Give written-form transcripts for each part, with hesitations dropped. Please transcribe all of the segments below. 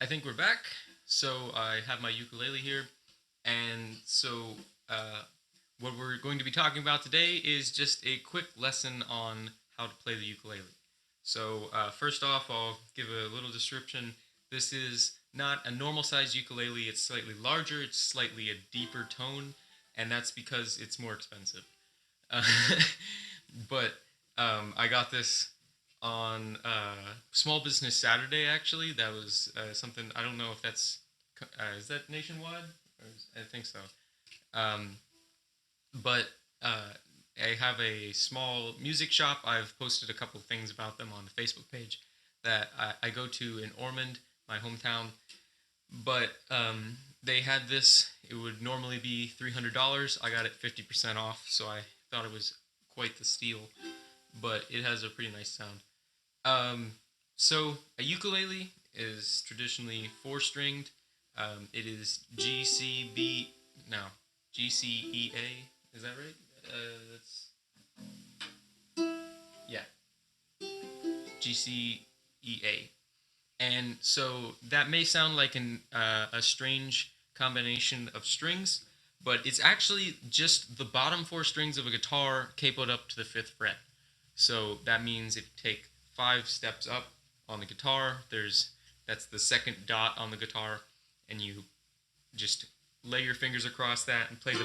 I think we're back. So I have my ukulele here, and uh, what we're going to be talking about today is just a quick lesson on how to play the ukulele. So first off, I'll give a little description. This is not a normal size ukulele. It's slightly larger. It's slightly a deeper tone, and that's because it's more expensive. Uh, but I got this on Small Business Saturday. Actually, that was something. I don't know if that's is that nationwide. I think so. Um, but I have a small music shop. I've posted a couple of things about them on the Facebook page that I go to in Ormond, my hometown. But they had this. It would normally be $300. I got it 50% off, so I thought it was quite the steal. But it has a pretty nice sound. Um, so a ukulele is traditionally four stringed. It is G C B no G C E A. Is that right? That's yeah, G C E A. And so that may sound like a strange combination of strings, but it's actually just the bottom four strings of a guitar capoed up to the fifth fret. So that means if you take five steps up on the guitar, that's the second dot on the guitar, and you just lay your fingers across that and play the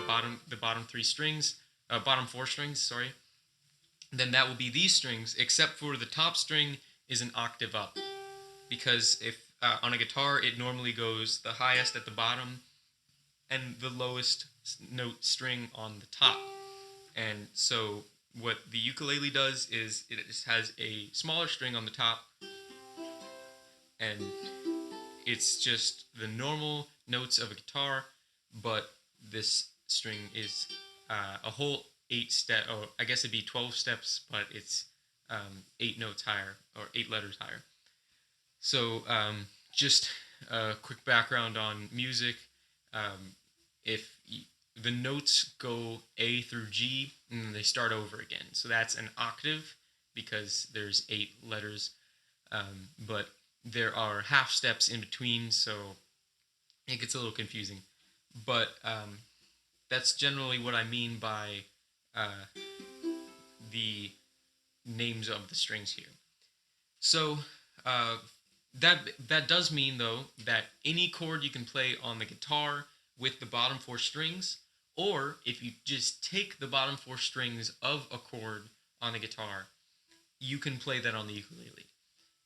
bottom three strings, bottom four strings, sorry. Then that will be these strings, except for the top string is an octave up, because if on a guitar it normally goes the highest at the bottom and the lowest note string on the top. And so what the ukulele does is it just has a smaller string on the top, and it's just the normal notes of a guitar, but this string is a whole 8 step, or I guess it'd be 12 steps, but it's 8 notes higher, or 8 letters higher. So just a quick background on music. Um, if the notes go A through G, and then they start over again. So that's an octave because there's 8 letters. But there are half steps in between, so it gets a little confusing. But that's generally what I mean by uh, the names of the strings here. So uh, that that does mean though that any chord you can play on the guitar with the bottom four strings, or if you just take the bottom four strings of a chord on the guitar, you can play that on the ukulele.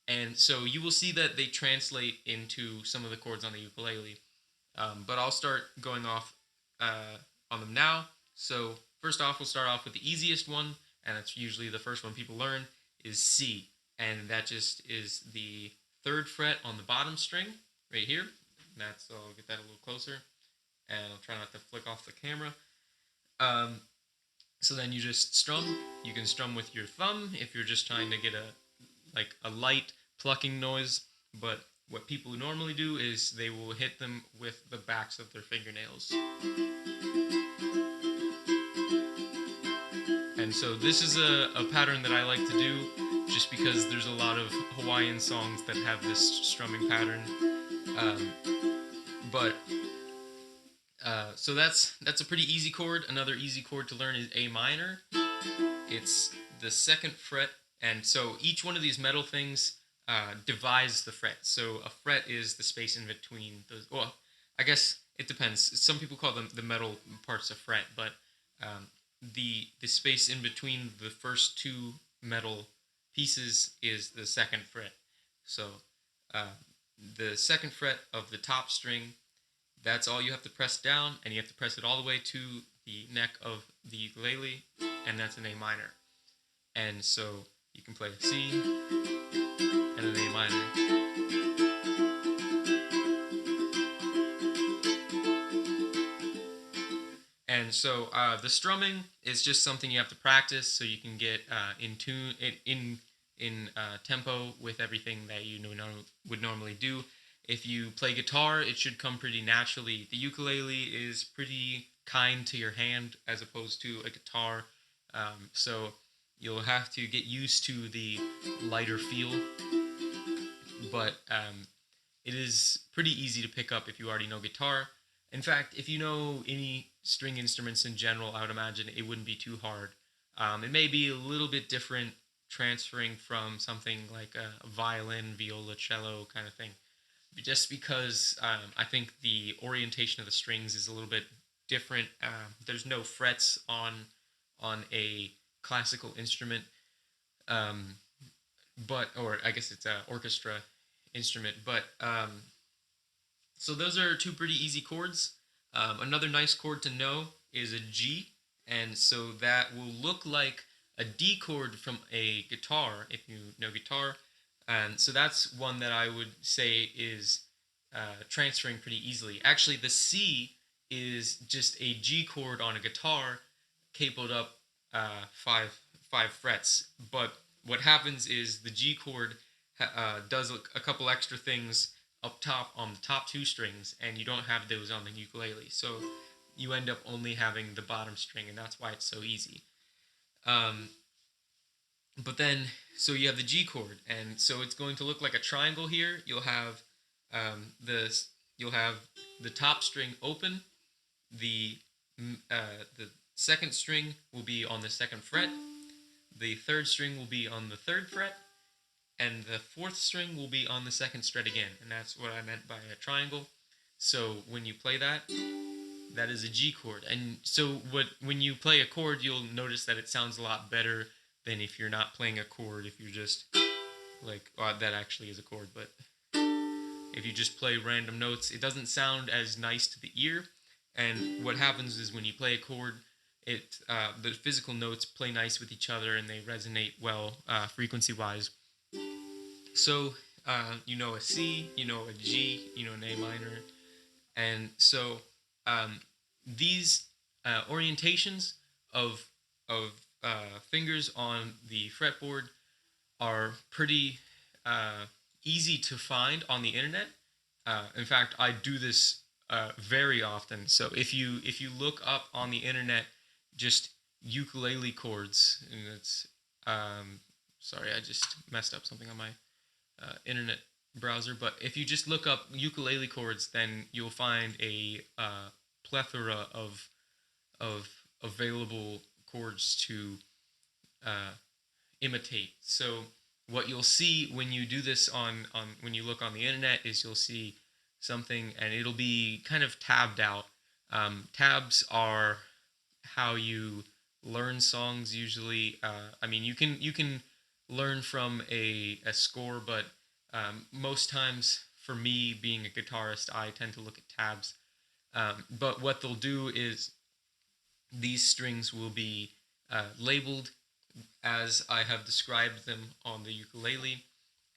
And so you will see that they translate into some of the chords on the ukulele. But I'll start going off on them now. So first off, we'll start off with the easiest one, and that's usually the first one people learn, is C. And that just is the third fret on the bottom string right here. So I'll get that a little closer, and I'll try not to flick off the camera. Um, so then you just strum. You can strum with your thumb if you're just trying to get a light plucking noise. But what people normally do is they will hit them with the backs of their fingernails. And so this is a pattern that I like to do just because there's a lot of Hawaiian songs that have this strumming pattern. Um, but so that's a pretty easy chord. Another easy chord to learn is A minor. It's the second fret, and so each one of these metal things divides the fret. So a fret is the space in between those. Well, I guess it depends. Some people call them the metal parts of fret, but the space in between the first two metal pieces is the second fret. So uh, the second fret of the top string, that's all you have to press down, and you have to press it all the way to the neck of the ukulele, and that's an A minor. And so you can play a C and an A minor. And so the strumming is just something you have to practice so you can get in tune in tempo with everything that you would normally do. If you play guitar, it should come pretty naturally. The ukulele is pretty kind to your hand as opposed to a guitar, so you'll have to get used to the lighter feel. But it is pretty easy to pick up if you already know guitar. In fact, if you know any string instruments in general, I would imagine it wouldn't be too hard. It may be a little bit different transferring from something like a violin, viola, cello kind of thing, just because I think the orientation of the strings is a little bit different. There's no frets on a classical instrument, um, but or I guess it's an orchestra instrument. But so those are two pretty easy chords. Another nice chord to know is a G, and so that will look like a D chord from a guitar if you know guitar. And so that's one that I would say is transferring pretty easily. Actually, the C is just a G chord on a guitar, capoed up five frets. But what happens is the G chord does a couple extra things up top on the top two strings, and you don't have those on the ukulele. So you end up only having the bottom string, and that's why it's so easy. Um, but then, so you have the G chord, and so it's going to look like a triangle here. Um, the you'll have the top string open. The the second string will be on the second fret. The third string will be on the third fret, and the fourth string will be on the second fret again, and that's what I meant by a triangle. So when you play that, that is a G chord. And so when you play a chord, you'll notice that it sounds a lot better than if you're not playing a chord. If you're just like, well, that actually is a chord, but if you just play random notes, it doesn't sound as nice to the ear. And what happens is when you play a chord, the physical notes play nice with each other and they resonate well frequency-wise. So you know a C, you know a G, you know an A minor, and so these orientations of fingers on the fretboard are pretty easy to find on the internet. In fact, I do this very often. So if you look up on the internet just ukulele chords, and it's sorry, I just messed up something on my internet browser. But if you just look up ukulele chords, then you'll find a plethora of available chords to uh, imitate. So what you'll see when you do this on when you look on the internet is you'll see something and it'll be kind of tabbed out. Tabs are how you learn songs usually. I mean, you can learn from a score, but most times for me being a guitarist, I tend to look at tabs. But what they'll do is these strings will be labeled as I have described them on the ukulele,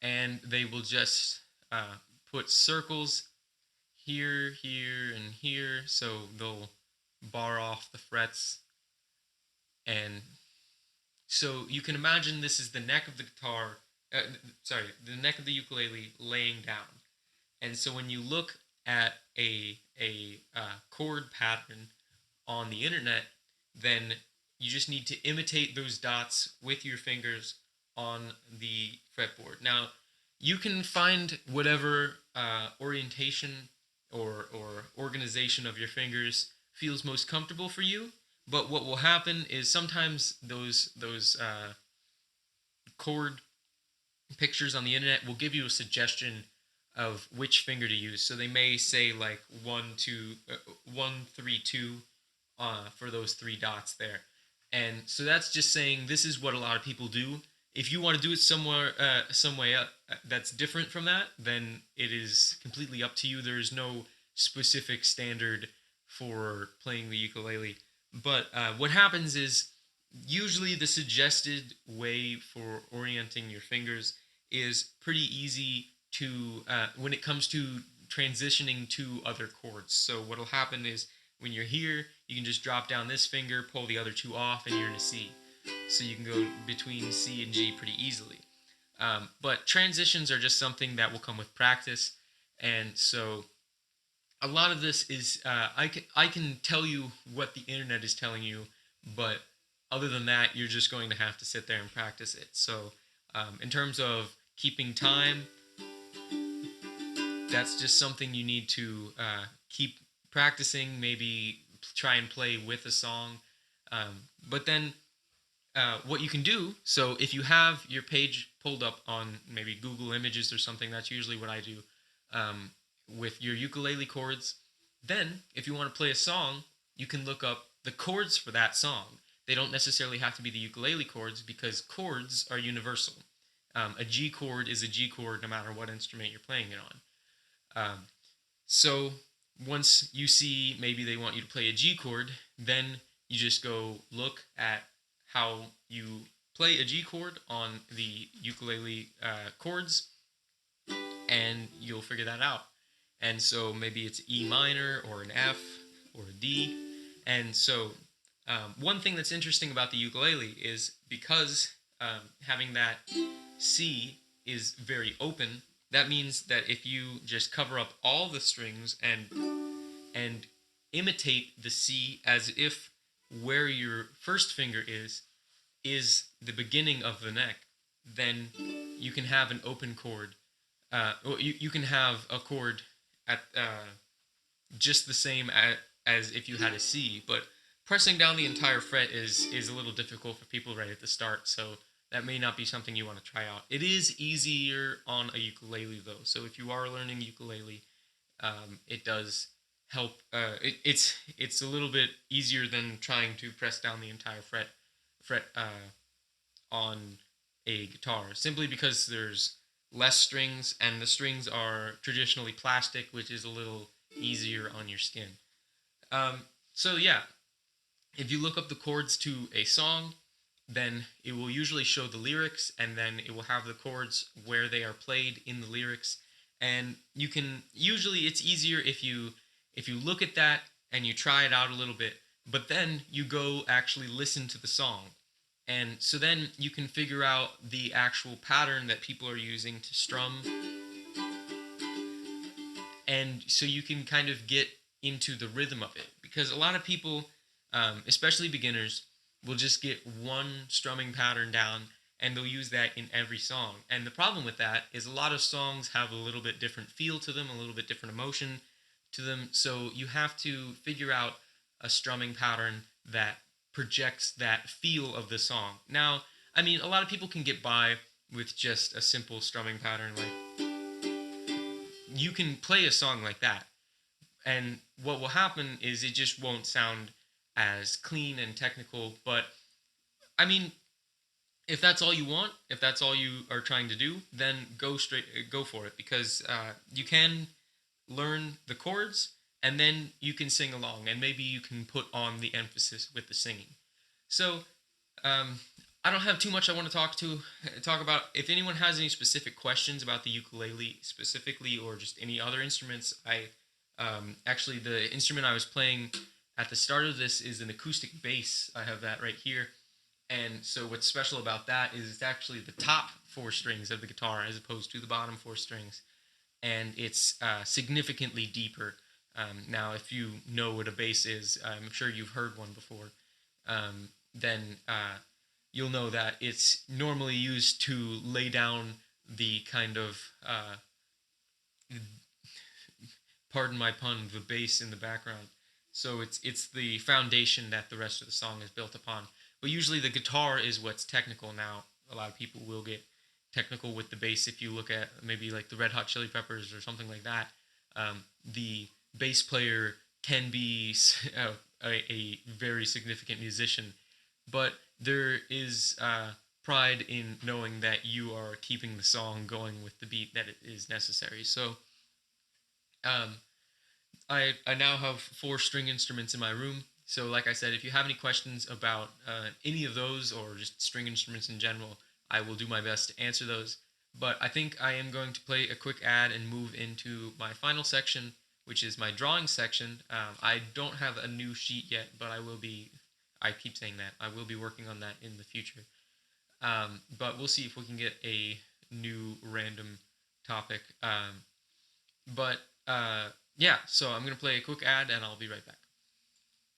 and they will just put circles here, here, and here, so they'll bar off the frets. And so you can imagine this is the neck of the guitar, the neck of the ukulele laying down. And so when you look at a chord pattern on the internet, then you just need to imitate those dots with your fingers on the fretboard. Now, you can find whatever orientation or organization of your fingers feels most comfortable for you. But what will happen is sometimes those chord pictures on the internet will give you a suggestion of which finger to use. So they may say like 1, 3, 2 for those three dots there. And so that's just saying this is what a lot of people do. If you want to do it some way up that's different from that, then it is completely up to you. There is no specific standard for playing the ukulele. But what happens is usually the suggested way for orienting your fingers is pretty easy to when it comes to transitioning to other chords. So what'll happen is when you're here, you can just drop down this finger, pull the other two off, and you're in a C. So you can go between C and G pretty easily. But transitions are just something that will come with practice. And so a lot of this is, I can tell you what the internet is telling you, but other than that, you're just going to have to sit there and practice it. So in terms of keeping time, that's just something you need to keep practicing. Maybe try and play with a song. But then what you can do, so if you have your page pulled up on maybe Google Images or something, that's usually what I do, um, with your ukulele chords. Then, if you want to play a song, you can look up the chords for that song. They don't necessarily have to be the ukulele chords because chords are universal. A G chord is a G chord no matter what instrument you're playing it on. So once you see maybe they want you to play a G chord, then you just go look at how you play a G chord on the ukulele chords, and you'll figure that out. And so maybe it's E minor or an F or a D. And so one thing that's interesting about the ukulele is because having that C is very open, that means that if you just cover up all the strings and imitate the C as if where your first finger is the beginning of the neck, then you can have an open chord. You can have a chord at just the same as if you had a C, but pressing down the entire fret is a little difficult for people right at the start, so that may not be something you want to try out. It is easier on a ukulele though, so if you are learning ukulele, it does help. It's a little bit easier than trying to press down the entire fret on a guitar, simply because there's less strings and the strings are traditionally plastic, which is a little easier on your skin. So yeah, if you look up the chords to a song, then it will usually show the lyrics, and then it will have the chords where they are played in the lyrics. And you can usually it's easier if you look at that and you try it out a little bit, but then you go actually listen to the song. And so then you can figure out the actual pattern that people are using to strum, and so you can kind of get into the rhythm of it, because a lot of people, especially beginners, will just get one strumming pattern down and they'll use that in every song. And the problem with that is a lot of songs have a little bit different feel to them, a little bit different emotion to them, so you have to figure out a strumming pattern that projects that feel of the song. Now, I mean, a lot of people can get by with just a simple strumming pattern, like you can play a song like that, and what will happen is it just won't sound as clean and technical. But I mean, if that's all you want, if that's all you are trying to do, then go for it, because you can learn the chords and then you can sing along, and maybe you can put on the emphasis with the singing. So um, I don't have too much I want to talk about. If anyone has any specific questions about the ukulele specifically, or just any other instruments, I actually, the instrument I was playing at the start of this is an acoustic bass. I have that right here. And so what's special about that is it's actually the top four strings of the guitar as opposed to the bottom four strings. And it's significantly deeper. Now, if you know what a bass is, I'm sure you've heard one before, then you'll know that it's normally used to lay down the kind of, pardon my pun, the bass in the background. So it's the foundation that the rest of the song is built upon. But usually the guitar is what's technical. Now, a lot of people will get technical with the bass. If you look at maybe like the Red Hot Chili Peppers or something like that, the bass player can be a very significant musician. But there is pride in knowing that you are keeping the song going with the beat that it is necessary. So um, I now have four string instruments in my room. So like I said, if you have any questions about any of those or just string instruments in general, I will do my best to answer those. But I think I am going to play a quick ad and move into my final section, which is my drawing section. I don't have a new sheet yet, but I keep saying that, I will be working on that in the future. But we'll see if we can get a new random topic. But yeah, so I'm going to play a quick ad and I'll be right back.